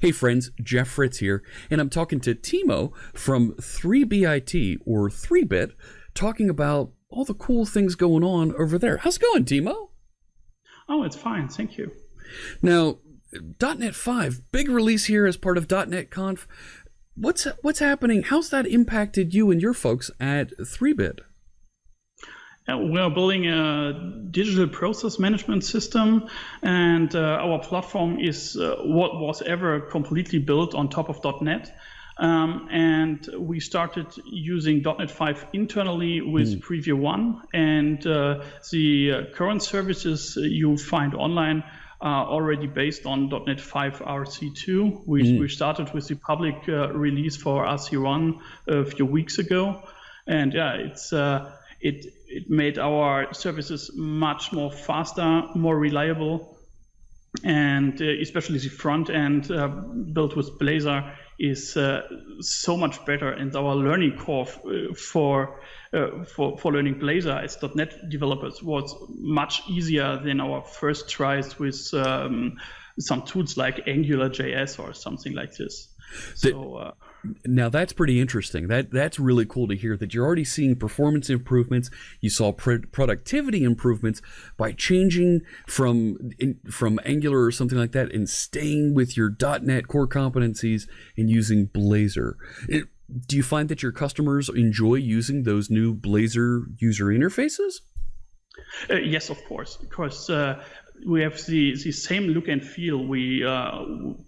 Hey friends, Jeff Fritz here, and I'm talking to Timo from 3BIT, or 3-Bit, talking about all the cool things going on over there. How's it going, Timo? Oh, it's fine, thank you. Now, .NET 5, big release here as part of .NET Conf. What's happening? How's that impacted you and your folks at 3-Bit? We're building a digital process management system, and our platform is what was ever completely built on top of .NET. And we started using .NET 5 internally with Preview 1, and the current services you find online are already based on .NET 5 RC2. We started with the public release for RC1 a few weeks ago, and yeah, it made our services much more faster, more reliable, and especially the front end built with Blazor is so much better. And our learning curve for learning Blazor as .NET developers was much easier than our first tries with some tools like AngularJS or something like this. Now that's pretty interesting. That's really cool to hear that you're already seeing performance improvements. You saw productivity improvements by changing from Angular or something like that and staying with your .NET core competencies and using Blazor. Do you find that your customers enjoy using those new Blazor user interfaces? Yes, of course, because we have the same look and feel we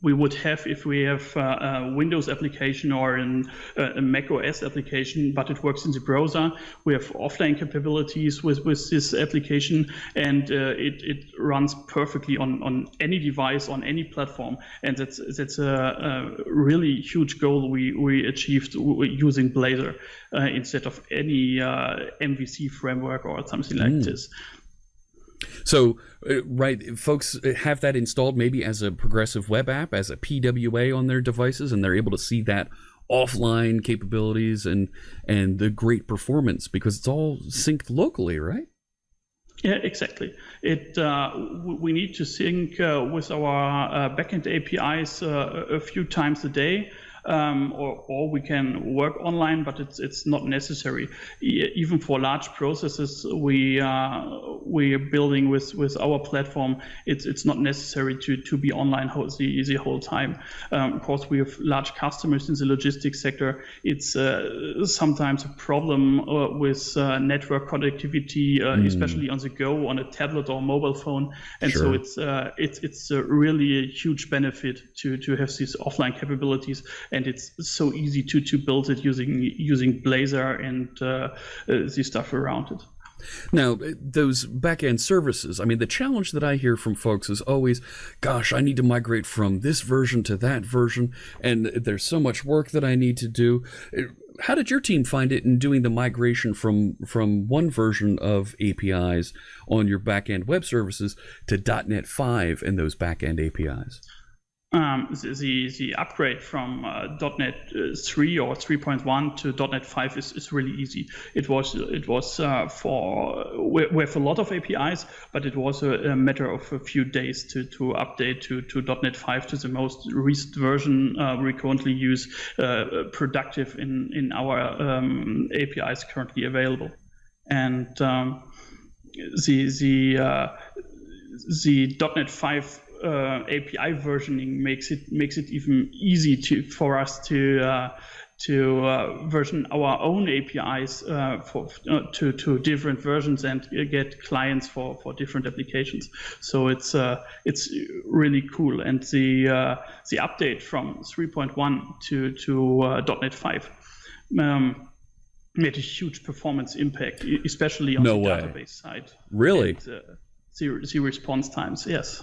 would have if we have a Windows application or a Mac OS application, but it works in the browser. We have offline capabilities with this application, and it runs perfectly on any device, on any platform. And that's a really huge goal we achieved using Blazor instead of any MVC framework or something like this. So, right, folks have that installed maybe as a progressive web app, as a PWA on their devices, and they're able to see that offline capabilities and the great performance because it's all synced locally, right? Yeah, exactly. We need to sync with our backend APIs a few times a day. Or we can work online, but it's not necessary. Even for large processes we are building with our platform, it's not necessary to be online the whole time. Of course, we have large customers in the logistics sector. It's sometimes a problem with network connectivity, especially on the go, on a tablet or mobile phone, and so it's really a huge benefit to have these offline capabilities. And it's so easy to build it using Blazor and the stuff around it. Now, those back-end services, I mean, the challenge that I hear from folks is always, gosh, I need to migrate from this version to that version, and there's so much work that I need to do. How did your team find it in doing the migration from one version of APIs on your back-end web services to .NET 5 and those back-end APIs? The upgrade from .NET 3 or 3.1 to .NET 5 is really easy. It was we have a lot of APIs, but it was a matter of a few days to update to .NET 5 to the most recent version we currently use productive in our APIs currently available. And the .NET 5 API versioning makes it even easy for us to version our own APIs to different versions and get clients for different applications. So it's really cool. And the update from 3.1 to .NET 5 made a huge performance impact, especially on the database side. Really? And, the response times, yes.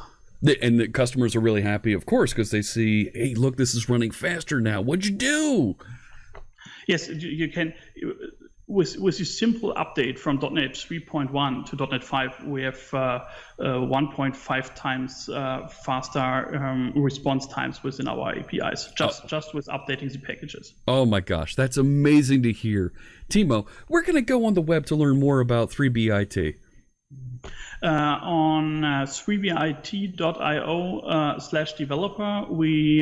And the customers are really happy, of course, because they see, hey, look, this is running faster now. What'd you do? Yes, you can. With a simple update from .NET 3.1 to .NET 5, we have 1.5 times faster response times within our APIs, just with updating the packages. Oh my gosh, that's amazing to hear. Timo, we're going to go on the web to learn more about 3BIT. On 3bit.io/developer, we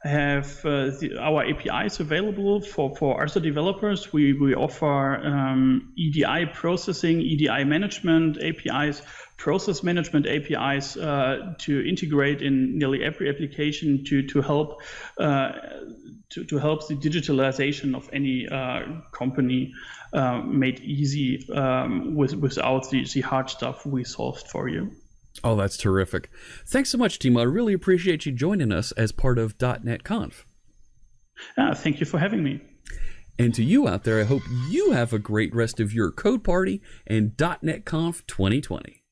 have our APIs available for other developers. We offer EDI processing, EDI management APIs, process management APIs to integrate in nearly every application to help to help the digitalization of any company made easy without the hard stuff we solved for you. Oh, that's terrific. Thanks so much, Timo. I really appreciate you joining us as part of .NET Conf. Thank you for having me. And to you out there, I hope you have a great rest of your code party and .NET Conf 2020.